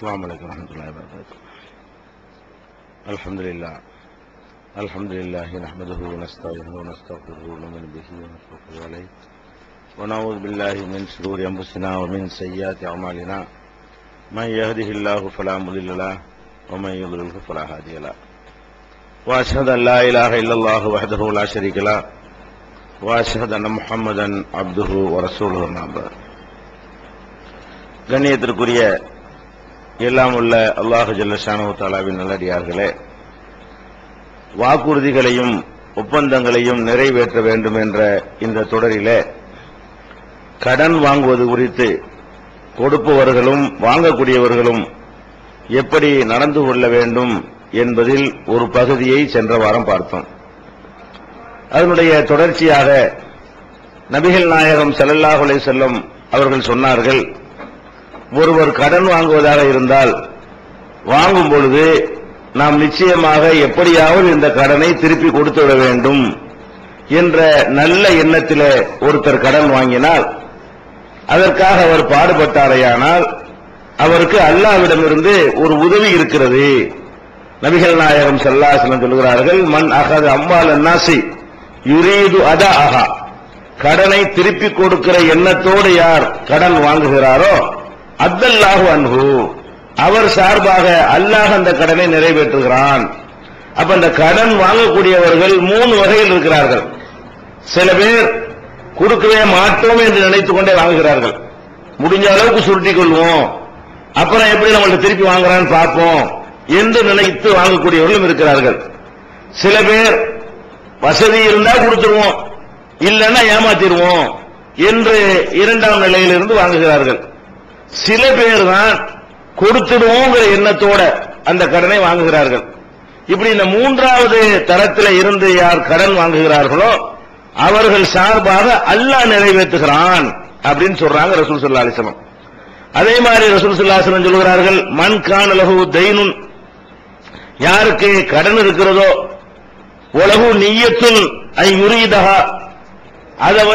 السلام عليكم ورحمة الله وبركاته. الحمد لله نحمده ونستعينه ونستغفره ونؤمن به ونتوكل عليه ونعوذ بالله من شرور أنفسنا ومن سيئات أعمالنا من يهده الله فلا مضل له ومن يضلل فلا هادي له وأشهد أن لا إله إلا الله وحده لا شريك له وأشهد أن محمدا عبده ورسوله أما بعد. கண்ணியத்திற்குரிய எல்லாம் உள்ள அல்லாஹு ஜல்ல ஷானஹு தஆலாவின் நல்லடியார்களே, வாக்குறுதிகளையும் ஒப்பந்தங்களையும் நிறைவேற்ற வேண்டும் என்ற இந்த தொடரிலே கடன் வாங்குவது குறித்து கொடுப்பவர்களும் வாங்கக்கூடியவர்களும் எப்படி நடந்து கொள்ள வேண்டும் என்பதில் ஒரு பகுதியை சென்ற வாரம் பார்த்தோம். அதனுடைய தொடர்ச்சியாக நபிகள் நாயகம் ஸல்லல்லாஹு அலைஹி வஸல்லம் அவர்கள் சொன்னார்கள், ஒருவர் கடன் வாங்குவதாக இருந்தால் வாங்கும் பொழுது நாம் நிச்சயமாக எப்படியாவது இந்த கடனை திருப்பி கொடுத்து விட வேண்டும் என்ற நல்ல எண்ணத்தில் ஒருத்தர் கடன் வாங்கினால், அதற்காக அவர் பாடுபட்டாரையானால் அவருக்கு அல்லாஹ்விடமிருந்து ஒரு உதவி இருக்கிறது. நபிகள் நாயகம் ஸல்லல்லாஹு அலைஹி வஸல்லம் சொல்கிறார்கள், மன் அகத அம்வால் அன்னாசி யுரீது அதாஅஹா, கடனை திருப்பி கொடுக்கிற எண்ணத்தோடு யார் கடன் வாங்குகிறாரோ அத்தல்லாஹு அன்ஹு, அவர் சார்பாக அல்லாஹ் அந்த கடனை நிறைவேற்றுகிறான். அப்ப அந்த கடன் வாங்கக்கூடியவர்கள் மூணு வகையில் இருக்கிறார்கள். சில பேர் கொடுக்கவே மாட்டோம் என்று நினைத்துக் கொண்டே வாங்குகிறார்கள். முடிஞ்ச அளவுக்கு சுருட்டிக் கொள்வோம், அப்புறம் எப்படி நம்மள்ட்ட திருப்பி வாங்குறான்னு பார்ப்போம் என்று நினைத்து வாங்கக்கூடியவர்களும் இருக்கிறார்கள். சில பேர் வசதி இருந்தா கொடுத்துருவோம், இல்லைன்னா ஏமாத்திடுவோம் என்று இரண்டாம் நிலையிலிருந்து வாங்குகிறார்கள். சில பேர் தான் கொடுத்துடுவோங்கிற எண்ணத்தோட அந்த கடனை வாங்குகிறார்கள். இப்படி இந்த மூன்றாவது தரத்தில் இருந்து யார் கடன் வாங்குகிறார்களோ அவர்கள் சார்பாக அல்லாஹ் நிறைவேற்றுகிறான் அப்படின்னு சொல்றாங்க ரசூல் ஸல்லல்லாஹு அலைஹி வஸல்லம். அதே மாதிரி ரசூல் ஸல்லல்லாஹு அலைஹி வஸல்லம் சொல்கிறார்கள், மன் கான லஹு தைனுன், யாருக்கு கடன் இருக்கிறதோ, வலஹு நிய்யத்துன் ஐ யுரீதஹா, அதை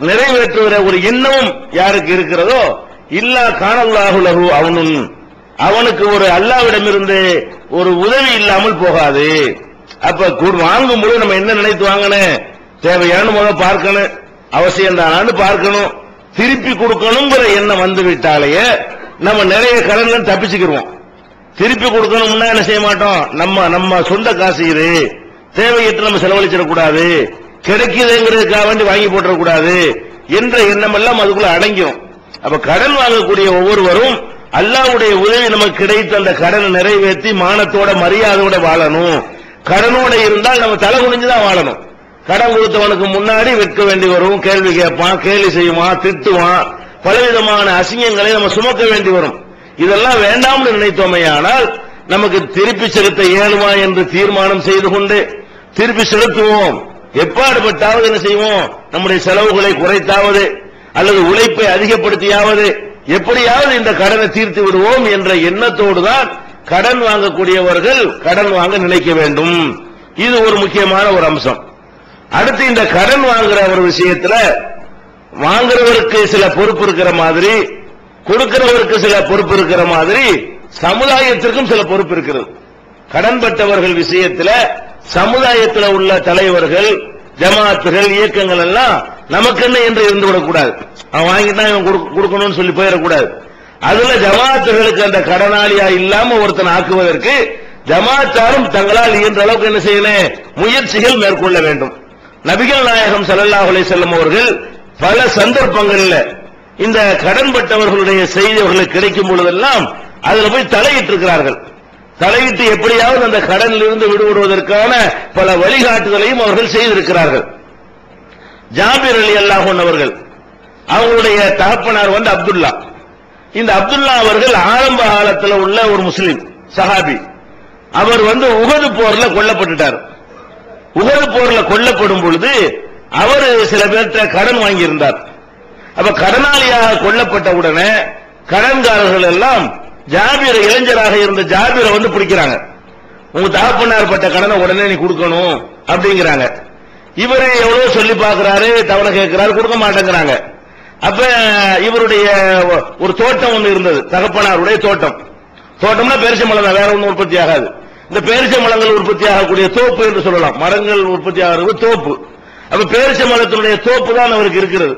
நிறைவேற்றுகிற ஒரு எண்ணமும் யாருக்கு இருக்கிறதோ, இல்லா கானல்லாஹு லஹு அவனுன், அவனுக்கு ஒரு அல்லாஹ்விடமிருந்து ஒரு உதவி இல்லாமல் போகாது. அப்ப வாங்கும் போது நம்ம என்ன நினைத்து வாங்கணும், தேவையான முதல் பார்க்கணும், அவசியம் தானான்னு பார்க்கணும், திருப்பி கொடுக்கணுங்கிற எண்ணம் வந்து விட்டாலேயே நம்ம நிறைய கடன்கள் தப்பிச்சுக்கிறோம். திருப்பி கொடுக்கணும்னா என்ன செய்ய மாட்டோம், நம்ம சொந்த காசு இது, தேவையற்று நம்ம செலவழிச்சிடக்கூடாது, கிடைக்குதுங்கிறதுக்காக வேண்டி வாங்கி போட்டக்கூடாது என்ற எண்ணம் எல்லாம் அதுக்குள்ள அடங்கிடும். அப்ப கடன் வாங்கக்கூடிய ஒவ்வொருவரும் அல்லாஹ்வுடைய உதவி நமக்கு கிடைத்த அந்த கடனை நிறைவேற்றி மானத்தோட மரியாதையோட வாழணும். கடனோட இருந்தால் நம்ம தலை குனிஞ்சுதான் வாழணும். கடன் கொடுத்தவனுக்கு முன்னாடி வெட்க வேண்டி வரும், கேள்வி கேட்பான், கேலி செய்வான், திட்டுவான், பலவிதமான அசிங்கங்களை நம்ம சுமக்க வேண்டி வரும். இதெல்லாம் வேண்டாம்னு நினைத்தோமையானால் நமக்கு திருப்பி செலுத்த இயலுமா என்று தீர்மானம் செய்து கொண்டு திருப்பி செலுத்துவோம். எப்பாடுபட்டாவது என்ன செய்வோம், நம்முடைய செலவுகளை குறைத்தாவது அல்லது உழைப்பை அதிகப்படுத்தியாவது எப்படியாவது இந்த கடனை தீர்த்து விடுவோம் என்ற எண்ணத்தோடு தான் கடன் வாங்கக்கூடியவர்கள் கடன் வாங்க நினைக்க வேண்டும். இது ஒரு முக்கியமான ஒரு அம்சம். அடுத்து இந்த கடன் வாங்குற ஒரு விஷயத்துல வாங்குறவருக்கு சில பொறுப்பு இருக்கிற மாதிரி, கொடுக்கிறவருக்கு சில பொறுப்பு இருக்கிற மாதிரி, சமுதாயத்திற்கும் சில பொறுப்பு இருக்கிறது. கடன்பட்டவர்கள் விஷயத்துல சமுதாயத்தில் உள்ள தலைவர்கள், ஜமாத்துகள், இயக்கங்கள் எல்லாம் நமக்கு என்ன என்று இருந்து விடக்கூடாது. அவன் வாங்கிட்டா இவன் கொடுக்கணும்னு சொல்லி போயிடக்கூடாது. அதுல ஜமாத்துகளுக்கு அந்த கடனாளியா இல்லாம ஒருத்தன் ஆக்குவதற்கு ஜமாத்தாரும் தங்களால் இயன்ற அளவுக்கு என்ன செய்யணும், முயற்சிகள் மேற்கொள்ள வேண்டும். நபிகள் நாயகம் ஸல்லல்லாஹு அலைஹி வஸல்லம் அவர்கள் பல சந்தர்ப்பங்களில் இந்த கடன்பட்டவர்களுடைய செய்திகளுக்கு கிடைக்கும் பொழுதெல்லாம் அதுல போய் தலையிட்டு இருக்கிறார்கள். தலையிட்டு எப்படியாவது அந்த கடனில் இருந்து விடுபடுவதற்கான பல வழிகாட்டுதலையும் அவர்கள் செய்திருக்கிறார்கள். ஜாபிர் ரலியல்லாஹு அன்ஹு அவர்கள், அவங்களுடைய தகப்பனார் அப்துல்லா. இந்த அப்துல்லா அவர்கள் ஆரம்ப காலத்தில் உள்ள ஒரு முஸ்லிம் சஹாபி. அவர் உஹது போர்ல கொல்லப்பட்டுட்டார். உஹது போர்ல கொல்லப்படும் பொழுது அவர் சில பேர்கிட்ட கடன் வாங்கியிருந்தார். அப்ப கடனாளியாக கொல்லப்பட்ட உடனே கடன்காரர்கள் எல்லாம் ஜாபிர, இளைஞராக இருந்த ஜாபிர பிடிக்கிறாங்க. உங்க தகப்பனார் பட்ட கடனை உடனே நீ கொடுக்கணும் அப்படிங்கிறாங்க. இவரு எவ்வளவு சொல்லி பார்க்கிறாரு, தவணை கேட்கிறாரு, கொடுக்க மாட்டேங்கிறாங்க. அப்ப இவருடைய ஒரு தோட்டம் ஒன்று இருந்தது, தகப்பனாருடைய தோட்டம். தோட்டம்னா பேரிச்சம்பழம் தான், வேற ஒன்றும் உற்பத்தி ஆகாது. இந்த பேரிச்சம்பழங்கள் உற்பத்தி ஆகக்கூடிய தோப்பு என்று சொல்லலாம். மரங்கள் உற்பத்தி ஆகிறது தோப்பு. அப்ப பேரிச்சம்பழத்தினுடைய தோப்பு தான் அவருக்கு இருக்கிறது.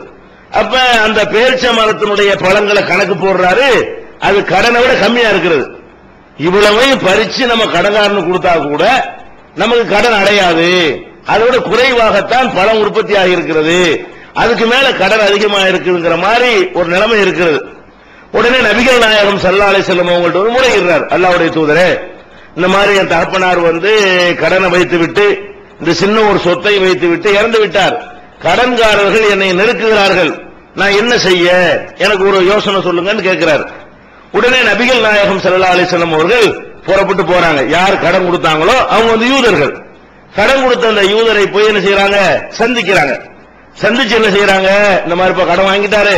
அப்ப அந்த பேரிச்சம்பழத்தினுடைய பழங்களை கணக்கு போடுறாரு. அது கடனை விட கம்மியா இருக்கிறது. இவ்வளவையும் பறிச்சு நம்ம கடன்காரனு கொடுத்தா கூட நமக்கு கடன் அடையாது. அதோட குறைவாகத்தான் பழம் உற்பத்தி ஆகியிருக்கிறது. அதுக்கு மேல கடன் அதிகமாக இருக்குங்கிற மாதிரி ஒரு நிலைமை இருக்கிறது. உடனே நபிகள் நாயகம் ஸல்லல்லாஹு அலைஹி வஸல்லம் அவங்கள்ட்ட ஒரு முறையிடுறார், அல்லாஹ்வுடைய தூதரே, இந்த மாதிரி என் தகப்பனார் கடனை வைத்து விட்டு இந்த சின்ன ஒரு சொத்தை வைத்து விட்டு இறந்து விட்டார். கடன்காரர்கள் என்னை நெருக்குகிறார்கள், நான் என்ன செய்ய, எனக்கு ஒரு யோசனை சொல்லுங்கன்னு கேட்கிறார். உடனே நபிகள் நாயகம் ஸல்லல்லாஹு அலைஹி வஸல்லம் அவர்கள் புறப்பட்டு போறாங்க. யார் கடன் கொடுத்தாங்களோ அவங்க யூதர்கள். கடன் கொடுத்த அந்த யூதரை போய் என்ன செய்யறாங்க, சந்திக்கிறாங்க. சந்திச்சு என்ன செய்யறாங்க, இந்த மாதிரி இப்ப கடன் வாங்கிட்டாரு,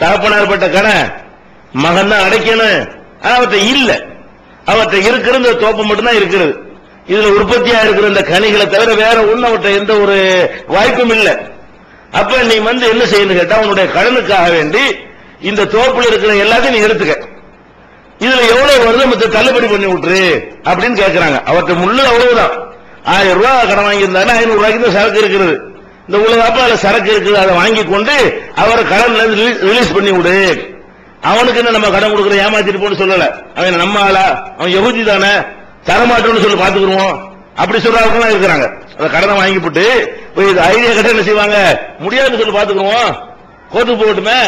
தகப்பனார் பட்ட கடன் மகன் தான் அடைக்கணும், அவற்றை இல்ல, அவற்றை இருக்கிற இந்த தோப்பு மட்டும்தான் இருக்கிறது, இதுல உற்பத்தியா இருக்கிற இந்த கனிகளை தவிர வேற ஒண்ணு அவற்றை எந்த ஒரு வாய்ப்பும் இல்லை. அப்ப நீ என்ன செய்யணும் கேட்டா, உன்னுடைய கடனுக்காக வேண்டி இந்த தோப்புல இருக்கிற எல்லாத்தையும் நீ எடுத்துக்க, இதுல எவ்வளவு வருது மத்த தள்ளுபடி பண்ணி விட்டுரு அப்படின்னு கேட்கிறாங்க. அவற்றை முள்ளு அவ்வளவுதான், 1000 ரூபாய் கடன் வாங்கியிருந்தாரு, 500 ரூபாய்க்கு தான் சரக்கு இருக்கிறது, இந்த உலகப்ப அதுல சரக்கு இருக்குது, அதை வாங்கி கொண்டு அவரை கடன் ரிலீஸ் பண்ணி விடு. அவனுக்கு என்ன நம்ம கடன் கொடுக்குற ஏமாத்திட்டு போன்னு சொல்லல, அவன் நம்ம ஆளா, அவன் யஹூதி தானே, தரமாட்டோம்னு சொல்லி பாத்துக்குருவோம் அப்படி சொல்றவங்க இருக்கிறாங்க. அந்த கடனை வாங்கி போட்டு ஐடியா கட்ட என்ன செய்வாங்க, முடியாதுன்னு சொல்லி பாத்துக்குருவோம், கோர்ட்டுக்கு போகட்டுமே,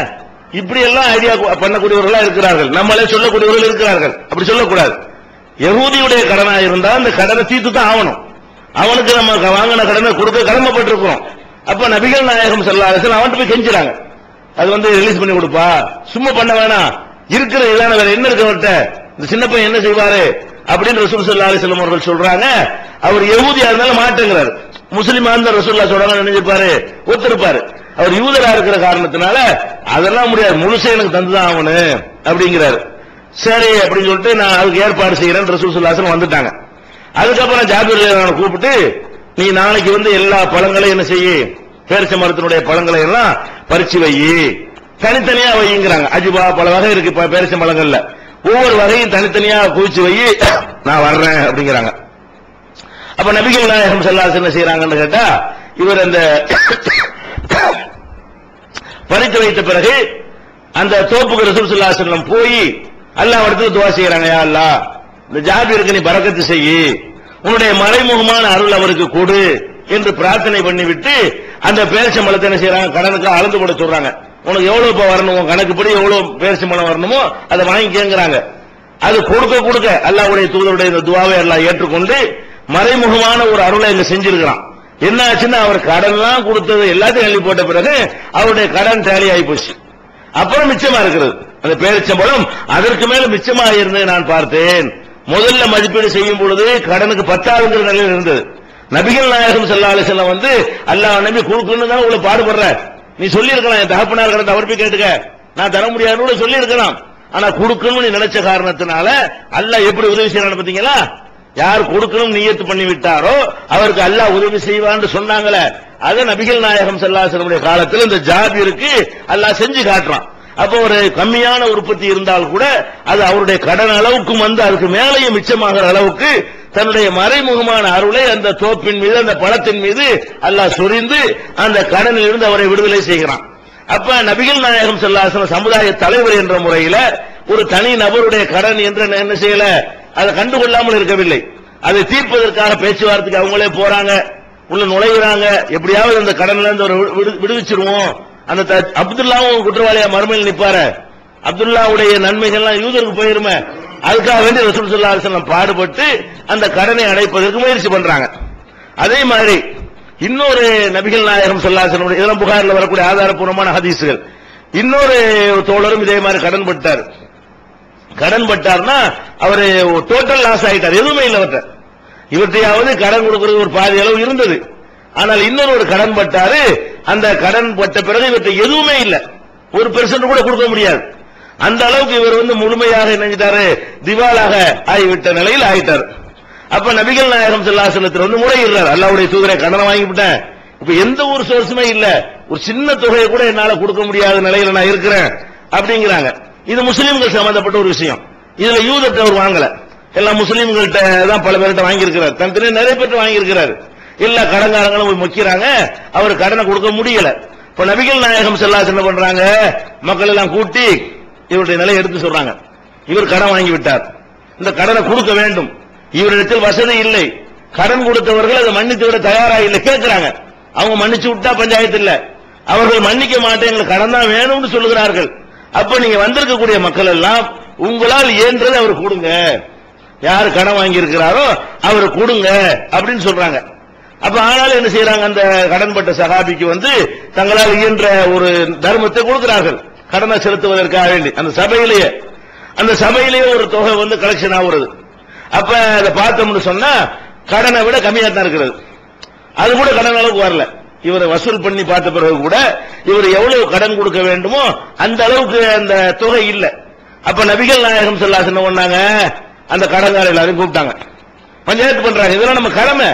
இப்படி எல்லாம் ஐடியா பண்ணக்கூடியவர்களா இருக்கிறார்கள், நம்மளே சொல்லக்கூடியவர்கள் இருக்கிறார்கள். அப்படி சொல்லக்கூடாது. யஹூதியுடைய கடனா இருந்தா அந்த கடனை தீர்த்து தான் ஆகணும். அவனுக்கு நம்ம வாங்கின கடனை கொடுக்க கடமைப்பட்டிருக்கிறோம். அப்ப நபிகள் நாயகம் ஸல்லல்லாஹு அலைஹி வஸல்லம் அவன்கிட்ட போய் கெஞ்சுறாங்க, அது ரிலீஸ் பண்ணி கொடுப்பா, சும்மா பண்ண வேணாம், இருக்கிற இதான வேற என்ன இருக்கு அவர்கிட்ட, இந்த சின்ன பையன் என்ன செய்வாரு அப்படின்னு ரசூல் ஸல்லல்லாஹு அலைஹி வஸல்லம் அவர்கள் சொல்றாங்க. அவர் யஹூதியா இருந்தாலும் மாட்டேங்கிறாரு, முஸ்லிமா இருந்தா ரசூலுல்லாஹ் சொல்றாங்க நினைச்சிருப்பாரு, ஒத்துருப்பாரு. அவர் யூதரா இருக்கிற காரணத்தினால அதெல்லாம் முடியாது, முழுசே எனக்கு தந்துதான் ஆகணும் அப்படிங்கிறாரு. சரி அப்படின்னு சொல்லிட்டு நான் அதுக்கு ஏற்பாடு செய்யறேன் ரசூல் ஸல்லல்லாஹு அலைஹி வஸல்லம் வந்துட்டாங்க. அதுக்கப்புறம் ஜாபிர் ரலியல்லாஹு அன்ஹு கூப்பிட்டு, நீ நாளைக்கு எல்லா பழங்களையும் என்ன செய்ய, பேரிச்ச மரத்தினுடைய பழங்களை எல்லாம் பறிச்சு வை, தனித்தனியா வைங்கிறாங்க. அஜுபா பல வகை இருக்கு பேரிச்ச பழங்கள்ல, ஒவ்வொரு வகையும் தனித்தனியா குவிச்சு வை, நான் வர்றேன் அப்படிங்கிறாங்க. அப்ப நபிகள் நாயகம் ஸல்லல்லாஹு அலைஹி வஸல்லம் என்ன செய்யறாங்கன்னு கேட்டா, இவர் அந்த பறித்து வைத்த பிறகு அந்த தோப்புக்கு ரசூல் ஸல்லல்லாஹு அலைஹி வஸல்லம் போய் அல்லாஹ் இடத்துல துஆ செய்யறாங்க, யா அல்லாஹ் இந்த ஜாபிருக்கு நீ பரக்கத்து செய்யி, உன்னுடைய மறைமுகமான அருள் அவருக்கு கொடு என்று பிரார்த்தனை பண்ணிவிட்டு அந்த பேரிச்சம்பழத்தை என்ன செய்யறாங்க, கடனுக்கு அளந்து போட சொல்றாங்க. உனக்கு எவ்வளவு இப்ப வரணும், கணக்குப்படி எவ்வளவு பேரிச்சம்பழம் வரணுமோ அதை வாங்கிக்கங்கிறாங்க. அது கொடுக்க கொடுக்க அல்லாஹ்வுடைய தூதருடைய இந்த துஆவை அல்லாஹ் ஏற்றுக்கொண்டு மறைமுகமான ஒரு அருளை இங்க செஞ்சிருக்கிறான். என்ன ஆச்சுன்னா, அவர் கடன் எல்லாம் கொடுத்தது எல்லாத்தையும் எழுதி போட்ட பிறகு அவருடைய கடன் டேலி ஆகி போச்சு. அப்புறம் மிச்சமா இருக்கிறது அந்த பேரிச்சம்பழம், அதற்கு மேல மிச்சமாக இருந்தது நான் பார்த்தேன். முதல்ல மதிப்பீடு செய்யும் பொழுது கடனுக்கு 10,000 நிலையில் இருந்தது. நபிகள் நாயகம் ஸல்லல்லாஹு அலைஹி வஸல்லம் அல்லாஹ் நபி கொடுக்கணும்னு தான் உங்களை பாடுபடுற, நீ சொல்லி இருக்கலாம், என் தகப்பனார் கடனை அவர் போய் கேட்டுக்க, நான் தர முடியாதுன்னு சொல்லி இருக்கலாம். ஆனா கொடுக்கணும்னு நீ நினைச்ச காரணத்தினால அல்லாஹ் எப்படி உதவி செய்யறான்னு பாத்தீங்களா, யார் கொடுக்கணும் நியத்து பண்ணி விட்டாரோ அவருக்கு அல்லாஹ் உதவி செய்வான்னு சொன்னாங்களே, அதை நபிகள் நாயகம் ஸல்லல்லாஹு அலைஹி வஸல்லம் காலத்தில் இந்த ஜாபிருக்கு அல்லாஹ் செஞ்சு காட்டுறான். அப்போ ஒரு கம்மியான உற்பத்தி இருந்தால் கூட அது அவருடைய கடன் அளவுக்கும் அதுக்கு மேலேயும் மிச்சமாகிற அளவுக்கு தன்னுடைய மறைமுகமான அருளை அந்த தோப்பின் மீது அந்த பழத்தின் மீது அல்லாஹ் சொரிந்து அந்த கடனில் இருந்து அவரை விடுதலை செய்கிறான். அப்ப நபிகள் நாயகம் ஸல்லல்லாஹு அலைஹி வஸல்லம் சமுதாய தலைவர் என்ற முறையில ஒரு தனி நபருடைய கடன் என்று என்ன செய்யல, அதை கண்டுகொள்ளாமல் இருக்கவில்லை. அதை தீர்ப்பதற்காக பேச்சுவார்த்தைக்கு அவங்களே போறாங்க, உள்ள நுழைகிறாங்க, எப்படியாவது அந்த கடன்ல இருந்து விடுவிச்சிருவோம். அந்த அப்துல்லாவும் குற்றவாளியா மறுமையில் நிப்பாரு, அப்துல்லாவுடைய நன்மைகள்லாம் யூதருக்கு போயிருமே, அதுக்காக வேண்டி ரசூல் ஸல்லல்லாஹு அலைஹி வஸல்லம் பாடுபட்டு அந்த கடனை அடைப்பதற்கு முயற்சி பண்றாங்க. அதே மாதிரி இன்னொரு நபிகள் நாயகம் ஸல்லல்லாஹு அலைஹி வஸல்லம், இதெல்லாம் புகாரில் வரக்கூடிய ஆதாரப்பூர்வமான ஹதீஸ்கள், இன்னொரு தோழரும் இதே மாதிரி கடன் பட்டார். கடன் பட்டார்னா அவரு டோட்டல் லாஸ் ஆயிட்டார், எதுவுமே இல்லை அவர்கிட்ட. இவற்றையாவது கடன் கொடுக்கிறது ஒரு பாதி அளவு இருந்தது, ஆனால் இன்னொரு கடன் பட்டாரு. அந்த கடன் பட்ட பிறகு இவற்றை எதுவுமே இல்லை, 1% கூட கொடுக்க முடியாது. அந்த அளவுக்கு இவர் முழுமையாக நினைஞ்சிட்டாரு, திவாலாக ஆகிவிட்ட நிலையில் ஆயிட்டார். அப்ப நபிகள் நாயகம் ஸல்லல்லாஹு அலைஹி வஸல்லம் முறையிடுறார், அல்லாஹ்வுடைய தூதரை கடனை வாங்கிவிட்டேன், இப்ப எந்த ஒரு சோர்ஸுமே இல்ல, ஒரு சின்ன தொகையை கூட என்னால கொடுக்க முடியாத நிலையில நான் இருக்கிறேன் அப்படிங்கிறாங்க. இது முஸ்லீம்கள் சம்பந்தப்பட்ட ஒரு விஷயம். இதுல யூதர்ட்ட அவர் வாங்கல, எல்லா முஸ்லீம்கள்ட்ட தான் பல பேர்கிட்ட வாங்கியிருக்கிறார், தனித்தனியா நிறைய பேர்ட்ட வாங்கியிருக்கிறார். எல்லா கடன்காரங்களும் போய் முக்கிறாங்க, அவர் கடனை கொடுக்க முடியல. இப்ப நபிகள் நாயகம் ஸல்லல்லாஹு அலைஹி வஸல்லம் என்ன பண்றாங்க, மக்கள் எல்லாம் கூட்டி இவருடைய நிலையை எடுத்து சொல்றாங்க. இவர் கடன் வாங்கி விட்டார், இந்த கடனை கொடுக்க வேண்டும், இவரிடத்தில் வசதி இல்லை, கடன் கொடுத்தவர்கள் அதை மன்னித்து விட தயாரா இல்லை கேட்கிறாங்க. அவங்க மன்னிச்சு விட்டா பஞ்சாயத்து இல்ல, அவர்கள் மன்னிக்க மாட்டேன், எங்களுக்கு கடன் தான் வேணும்னு சொல்லுகிறார்கள். அப்ப நீங்க வந்திருக்கக்கூடிய மக்கள் எல்லாம் உங்களால் இயன்றதை அவர் கொடுங்க, யாரு கடன் வாங்கி இருக்கிறாரோ அவர் கொடுங்க அப்படின்னு சொல்றாங்க. அப்ப ஆனாலும் என்ன செய்யறாங்க, அந்த கடன்பட்ட சஹாபிக்கு வந்து தங்களால் இயன்ற ஒரு தர்மத்தை கொடுக்கிறார்கள் கடனை செலுத்துவதற்காக வேண்டி. அந்த சபையிலேயே ஒரு தொகை வந்து கலெக்ஷன் ஆகுறது. அப்ப அதை பார்த்தோம்னு சொன்னா கடனை விட கம்மியா தான் இருக்கிறது, அது கூட கடன் அளவுக்கு வரல. இவரை வசூல் பண்ணி பார்த்த பிறகு கூட இவர் எவ்வளவு கடன் கொடுக்க வேண்டுமோ அந்த அளவுக்கு அந்த தொகை இல்ல. அப்ப நபிகள் நாயகம் ஸல்லல்லாஹு அலைஹி வஸல்லம் சொன்னாங்க, அந்த கடன்காரர் எல்லாரும் கூப்பிட்டாங்க, பஞ்சாயத்து பண்றாங்க. இதெல்லாம் நம்ம கடமை,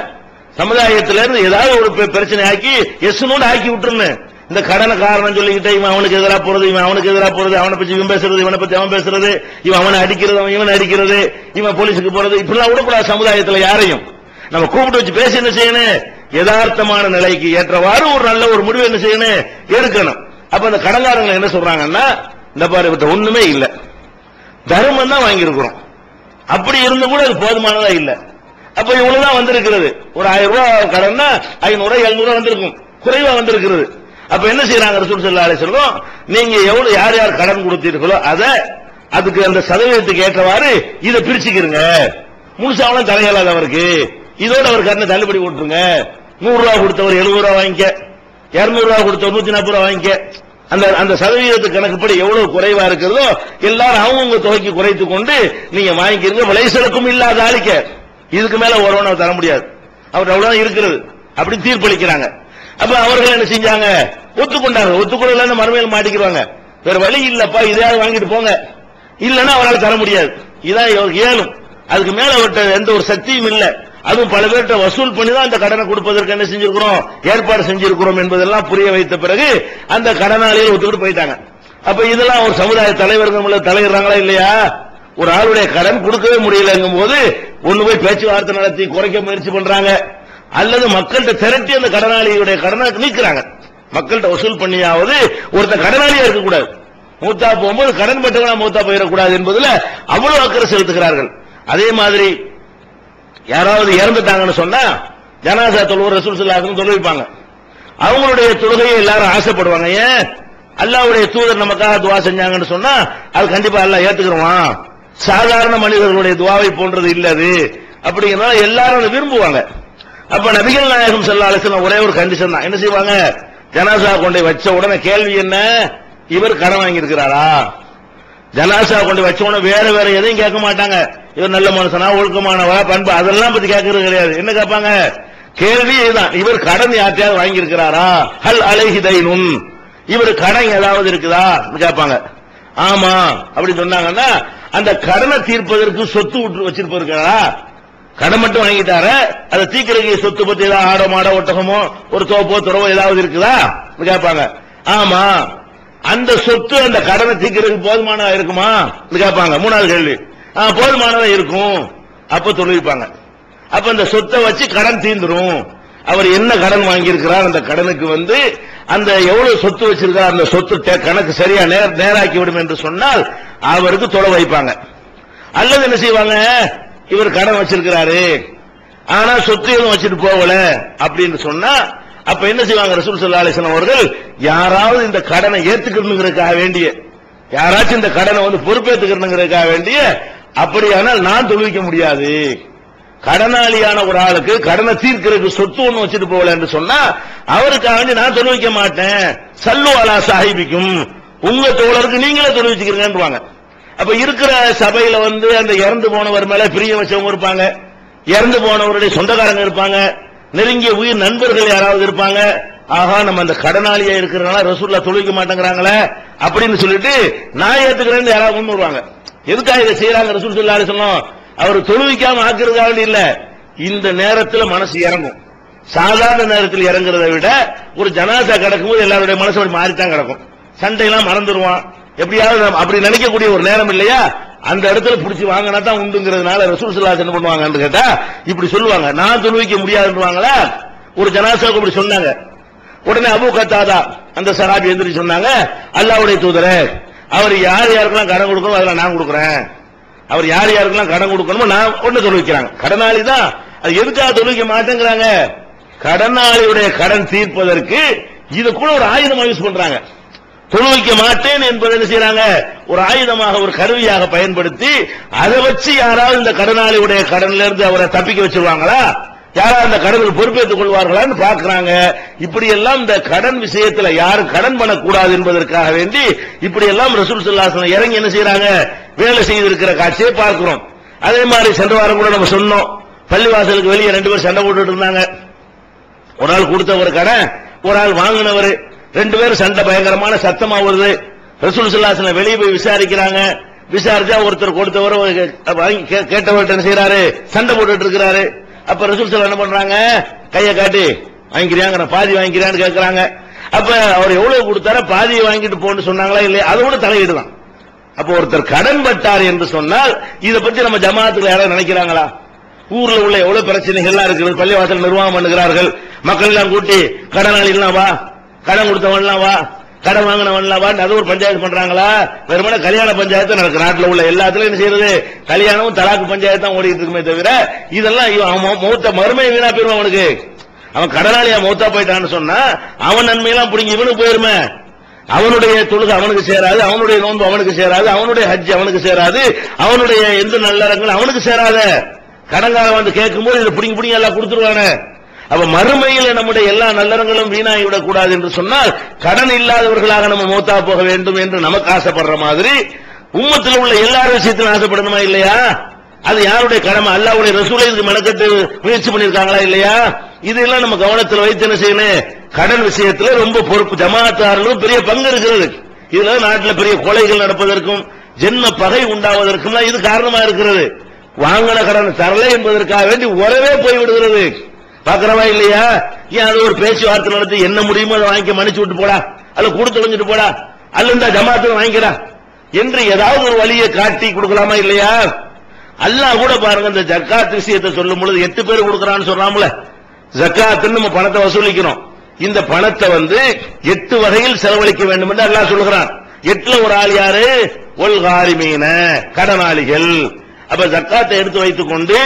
சமுதாயத்தில இருந்து ஏதாவது ஒரு பிரச்சனை ஆக்கி எஸ்னோடு ஆக்கி விட்டுருன்னு. இந்த கடனை காரணம் சொல்லிக்கிட்டு இவன் அவனுக்கு எதிராக போறது, இவன் அவனுக்கு எதிராக போறது, அவனை பத்தி இவன் பேசுறது, இவனை பத்தி அவன் பேசுறது, இவன் அவனை அடிக்கிறது, அவன் இவன் அடிக்கிறது, இவன் போலீஸுக்கு போறது, இப்படிலாம் விடக்கூடாது. சமுதாயத்தில் யாரையும் நம்ம கூப்பிட்டு வச்சு பேசி என்ன செய்யணும், யதார்த்தமான நிலைக்கு ஏற்றவாறு ஒரு நல்ல ஒரு முடிவு என்ன செய்யணும், எடுக்கணும். அப்ப அந்த கடன்காரங்க என்ன சொல்றாங்கன்னா, இந்த பாரு இவற்ற ஒண்ணுமே இல்ல, தர்மம் தான் வாங்கியிருக்கிறோம், அப்படி இருந்து கூட அது போதுமானதா இல்ல. அப்ப இவ்வளவுதான் வந்திருக்கிறது, ஒரு 1000 ரூபாய் கடன்னா 500 700 வந்திருக்கும், குறைவா வந்திருக்கிறது. அப்ப என்ன செய்யறாங்க ரசூல் ஸல்லல்லாஹு அலைஹி வஸல்லம், நீங்க எவ்வளவு யார் யார் கடன் கொடுத்தீர்களோ அதுக்கு அந்த சதவீதத்துக்கு ஏற்றவாறு இதை பிரிச்சுக்கிறங்க. முழுசாவெல்லாம் தலையலாத அவருக்கு இதோட அவர் கடனை தள்ளுபடி போட்டுருங்க. 100 ரூபாய் கொடுத்தவர் 70 ரூபாய் வாங்கிக்க, 200 ரூபாய் கொடுத்தவர் 140 ரூபாய் வாங்கிக்க. அந்த சதவீதத்து கணக்குப்படி எவ்வளவு குறைவா இருக்கிறதோ எல்லாரும் அவங்க தொகைக்கு குறைத்து கொண்டு நீங்க வாங்கிக்கிறீங்க. விளைச்சலுக்கும் இல்லாத ஆளிக்க இதுக்கு மேல ஒருவனை தர முடியாது, அவர் அவ்வளவுதான் இருக்கிறது அப்படி தீர்ப்பளிக்கிறாங்க. அப்ப அவர்கள் என்ன செஞ்சாங்க, ஒத்துக்கொண்டாங்க. ஒத்துக்கொள்ள மறுமையில் மாட்டிக்கிறாங்க, வேற வழி இல்லப்பா இதையாவது வாங்கிட்டு போங்க, இல்லன்னா அவரால் தர முடியாது, இதான் ஏழும், அதுக்கு மேல அவர்கிட்ட எந்த ஒரு சக்தியும் இல்ல. அதுவும் பல பேர்கிட்ட வசூல் பண்ணி தான் அந்த கடனை கொடுப்பதற்கு என்ன செஞ்சிருக்கிறோம், ஏற்பாடு செஞ்சிருக்கிறோம் என்பதெல்லாம் புரிய வைத்த பிறகு அந்த கடனாளியை ஒத்துக்கிட்டு போயிட்டாங்க. அப்ப இதெல்லாம் ஒரு சமுதாய தலைவர்கள் தலையிடுறாங்களா இல்லையா? ஒரு ஆளுடைய கடன் கொடுக்கவே முடியலங்கும் போது ஒண்ணு போய் பேச்சுவார்த்தை நடத்தி குறைக்க முயற்சி பண்றாங்க, அல்லது மக்கள்கிட்ட திரட்டி அந்த கடனாளியுடைய கடனை நீக்கிறாங்க. மக்கள்கிட்ட வசூல் பண்ணியாவது ஒருத்தர் கடனாளியா இருக்கக்கூடாது, மூத்தா போகும்போது கடன் பட்டவனா மூத்தா போயிடக்கூடாது என்பதுல அவ்வளவு அக்கறை செலுத்துகிறார்கள். அதே மாதிரி யாராவது இறந்துட்டாங்கன்னு சொன்னா ஜனாசா தொழுவர் ரசூல் ஸல்லல்லாஹு அலைஹி வஸல்லம் தொழுவிப்பாங்க. அவங்களுடைய தொழுகையை எல்லாரும் ஆசைப்படுவாங்க. ஏன், அல்லாஹ்வுடைய தூதர் நமக்காக துவா செஞ்சாங்கன்னு சொன்னா அது கண்டிப்பா அல்லாஹ் ஏத்துக்குருவான், சாதாரண மனிதர்களுடைய துவாவை போன்றது இல்ல அது அப்படிங்கறத எல்லாரும் விரும்புவாங்க. அப்ப நபிகள் நாயகம் ஸல்லல்லாஹு அலைஹி வஸல்லம் ஒரே ஒரு கண்டிஷன் தான், என்ன செய்வாங்க, ஜனாசா கொண்டு வச்ச உடனே கேள்வி என்ன, இவர் கடன் வாங்கி இருக்கிறாரா? ஜனாசா கொண்டு வச்ச உடனே வேற எதையும் கேட்க மாட்டாங்க, இவர் நல்ல மனுஷனா ஒழுக்கமானவா பண்பு அதெல்லாம் பத்தி கேட்கறது கிடையாது. என்ன கேட்பாங்க, கேள்வி இதுதான், இவர் கடன் யார்ட்டையாவது வாங்கி இருக்கிறாரா, ஹல் அலைஹி தைனுன், இவர் கடன் ஏதாவது இருக்குதா கேட்பாங்க. ஆமா அப்படி சொன்னாங்கன்னா அந்த கடனை தீர்ப்பதற்கு சொத்து வச்சிருப்பாரு, கடன் மட்டும் வாங்கிட்டார அதை தீக்கிறதுக்கு சொத்து பத்தி ஏதாவது ஆடோ மாடோ ஒட்டகமோ ஒரு தோப்போ துறவோ ஏதாவது இருக்குதா கேட்பாங்க. ஆமா, அந்த சொத்து அந்த கடனை தீக்கிறதுக்கு போதுமானதா இருக்குமா கேட்பாங்க. மூணாவது கேள்வி, போதுமானதா இருக்கும், அப்ப தொழுவிப்பாங்க. அப்ப அந்த சொத்தை வச்சு கடன் தீர்ந்துரும். அவர் என்ன கடன் வாங்கியிருக்கிறார், அந்த கடனுக்கு வந்து அந்த எவ்வளவு சொத்து வச்சிருக்கார் அந்த சொத்து கணக்கு சரியா நேராக்கி விடும் என்று சொன்னால் அவருக்கு தொலை வைப்பாங்க. அல்லது என்ன செய்வாங்க, இவர் கடன் வச்சிருக்கிறாரு ஆனா சொத்து எதுவும் வச்சுட்டு போகல அப்படின்னு சொன்னா அப்ப என்ன செய்வாங்க, ரசூல் ஸல்லல்லாஹு அலைஹி வஸல்லம் அவர்கள் யாராவது இந்த கடனை ஏத்துக்கணுங்கிறதுக்காக வேண்டிய, யாராச்சும் இந்த கடனை வந்து பொறுப்பேற்றுக்கிறதுங்கிறதுக்காக வேண்டிய, அப்படியானால் நான் தொழுவிக்க முடியாது. கடனாளியான ஒரு ஆளுக்கு கடனை தீர்க்கிறதுக்கு சொத்து ஒண்ணு வச்சுட்டு போகல என்று சொன்னா அவருக்காக வேண்டி நான் தொழுவிக்க மாட்டேன். சல்லு அலா சாஹிபிக்கும், உங்க தோழருக்கு நீங்களே தொழுவிச்சுக்கிறீங்கன்றாங்க. அப்ப இருக்கிற சபையில வந்து அந்த இறந்து போனவர் மேல பிரிய வச்சவங்க இருப்பாங்க, இறந்து போனவருடைய சொந்தக்காரங்க இருப்பாங்க, நெருங்கிய உயிர் நண்பர்கள் யாராவது இருப்பாங்க. ஆகா, நம்ம அந்த கடனாளியா இருக்கிறனால ரசூலுல்லாஹ் தொழுவிக்க மாட்டேங்கிறாங்களே அப்படின்னு சொல்லிட்டு நான் ஏத்துக்கிறேன்னு யாராவது முன் வருவாங்க. எதுக்காக இதை செய்யறாங்க ரசூல் ஸல்லல்லாஹு அலைஹி வஸல்லம், அவர் தொழுவிக்காம ஆக்குறதுக்காக இல்ல, இந்த நேரத்தில் மனசு இறங்கும், சாதாரண நேரத்தில் இறங்குறதை விட ஒரு ஜனாசா கிடக்கும்போது எல்லாருடைய மனசு மாறித்தான் கிடக்கும். சண்டையெல்லாம் மறந்துடுவான். எப்படியாவது அப்படி நினைக்கக்கூடிய ஒரு நேரம் இல்லையா, அந்த இடத்துல பிடிச்சி வாங்கினா தான் உண்டுங்கிறதுனால ரசூல் ஸல்லல்லாஹு அலைஹி வஸல்லம் என்ன பண்ணுவாங்கன்னு கேட்டா இப்படி சொல்லுவாங்க, நான் தொழுவிக்க முடியாதுன்னுவாங்களா. ஒரு ஜனாசாவுக்கு இப்படி சொன்னாங்க. உடனே அபூ கத்தாதா அந்த சஹாபி எந்திரிச்சு சொன்னாங்க, அல்லாஹ்வுடைய தூதரே, அவர் யார் யாருக்கெல்லாம் கடன் கொடுக்கணும் அதெல்லாம் நான் கொடுக்குறேன். அவர் யார் யாருக்கெல்லாம் கடன் கொடுக்கணுமோ நான் ஒண்ணு தொழுவிக்கிறாங்க. கடனாளி தான், அது எதுக்காக தொழுவிக்க மாட்டேங்கிறாங்க, கடனாளியுடைய கடன் தீர்ப்பதற்கு இது கூட ஒரு ஆயுதமாக யூஸ் பண்றாங்க. தொழுவிக்க மாட்டேன் என்பதை என்ன செய்யறாங்க, ஒரு ஆயுதமாக ஒரு கருவியாக பயன்படுத்தி அதை வச்சு யாராவது இந்த கடனாளியுடைய கடன்ல இருந்து அவரை தப்பிக்க வச்சிருவாங்களா, யாராவது அந்த கடனுக்கு பொறுப்பேற்றுக் கொள்வார்களான்னு பாக்குறாங்க. இப்படி எல்லாம் இந்த கடன் விஷயத்துல யாரும் கடன் பண்ணக்கூடாது என்பதற்காக வேண்டி இப்படி எல்லாம் ரசூல் ஸல்லல்லாஹு அலைஹி வஸல்லம் இறங்கி என்ன செய்யறாங்க, வேலை செய்திருக்கிற காட்சியை பார்க்கிறோம். அதே மாதிரி சென்ற வாரம் கூட நம்ம சொன்னோம், பள்ளிவாசலுக்கு வெளியே 2 பேர் சண்டை போட்டுட்டு இருந்தாங்க. ஒரு ஆள் கொடுத்தவர் கடன், ஒரு ஆள் வாங்கினவர், 2 பேரும் சண்டை பயங்கரமான சத்தமா வருது. ரசூல் ஸல்லல்லாஹு அலைஹி வஸல்லம் வெளியே போய் விசாரிக்கிறாங்க. விசாரிச்சா ஒருத்தர் கொடுத்தவர் கேட்டவர்கிட்ட என்ன செய்யறாரு, சண்டை போட்டுட்டு இருக்கிறாரு. அப்ப ரசூல் ஸல்லல்லாஹு என்ன பண்றாங்க, கையை காட்டி வாங்கிக்கிறாங்க, பாதி வாங்கிக்கிறான்னு கேட்கறாங்க. அப்ப அவர் எவ்வளவு கொடுத்தாரோ பாதியை வாங்கிட்டு போன்னு சொன்னாங்களா இல்லையா, அதோட தலையிடுதான். அப்ப ஒருத்தர் கடன் பட்டார் என்று சொன்னால் இதை பத்தி நம்ம ஜமாத்துல யாராவது நினைக்கிறாங்களா? ஊர்ல உள்ள எவ்வளவு பிரச்சனைகள்லாம் இருக்கிறது, பள்ளிவாசல் நிர்வாகம் பண்ணுகிறார்கள், மக்கள் எல்லாம் கூட்டி கடனாளி எல்லாம் வா, கடன் கொடுத்தவன்லாம் வா, கடன் வாங்கினவன்லாம் வா, அது ஒரு பஞ்சாயத்து பண்றாங்களா? வெறுமனே கல்யாண பஞ்சாயத்து நடக்கு. நாட்டில் உள்ள எல்லாத்துலயும் என்ன செய்யறது, கல்யாணமும் தலாக்கு பஞ்சாயத்து தான் ஓடிட்டு இருக்குமே தவிர இதெல்லாம் மௌத்த மறுமை வீணா போயிருவான். அவனுக்கு அவன் கடனாளியா மௌத்தா போயிட்டான்னு சொன்னா அவன் நன்மையெல்லாம் பிடிங்கி இவனுக்கு போயிருமே. அவனுடைய தொழுகை அவனுக்கு சேராது, அவனுடைய நோன்பு அவனுக்கு சேராது, அவனுடைய ஹஜ் அவனுக்கு சேராது, அவனுடைய எந்த நல்லறங்கள் அவனுக்கு சேராத. கடன்காரன் வந்து கேட்கும்போது இதை பிடிங்கி பிடிங்கி எல்லாம் கொடுத்துருவானே. அப்ப மறுமையில் நம்முடைய எல்லா நல்லறங்களும் வீணாகி விடக்கூடாது என்று சொன்னால் கடன் இல்லாதவர்களாக நம்ம மௌத்தா போக வேண்டும் என்று நமக்கு ஆசைப்படுற மாதிரி உம்மத்தில் உள்ள எல்லாரும் விஷயத்திலும் ஆசைப்படணுமா இல்லையா? அது யாருடைய கடமை? அல்லாஹ்வுடைய ரசூலை இதுக்கு மெனக்கட்டு முயற்சி பண்ணிருக்காங்களா இல்லையா? இதெல்லாம் நம்ம கவனத்தில் வைத்து என்ன செய்யணும், கடன் விஷயத்துல ரொம்ப பொறுப்பு. ஜமாத்தார்களும் பெரிய பங்கு இருக்கிறது. இதுல நாட்டில் பெரிய கொலைகள் நடப்பதற்கும் ஜென்ம பகை உண்டாவதற்கும் இது காரணமா இருக்கிறது. வாங்கின கடன் தரல என்பதற்காக வேண்டி உறவே போய்விடுகிறது. பாக்கிறவா இல்லையா? ஏன் அது ஒரு பேச்சுவார்த்தை நடத்தி என்ன முடியுமோ அதை வாங்கி மன்னிச்சு விட்டு போடா, அல்ல கொடுத்து தொலைஞ்சிட்டு போடா, அல்ல இந்த ஜமாத்துல வாங்கிக்கிறா என்று ஏதாவது ஒரு வழியை காட்டி கொடுக்கலாமா இல்லையா? அல்லாஹ் கூட பாருங்க, இந்த ஜக்காத் விஷயத்தை சொல்லும் பொழுது 8 பேர் கொடுக்கறான்னு சொல்றாமல, ஜக்காத்துன்னு நம்ம பணத்தை வசூலிக்கிறோம். இந்த பணத்தை 8 வகையில் செலவழிக்க வேண்டும் என்று அல்லாஹ் சொல்லுகிறான். 8ல ஒரு ஆள் யாரு? ஒல் காரிமீன, கடனாளிகள். அப்ப ஜக்காத்தை எடுத்து வைத்துக் கொண்டு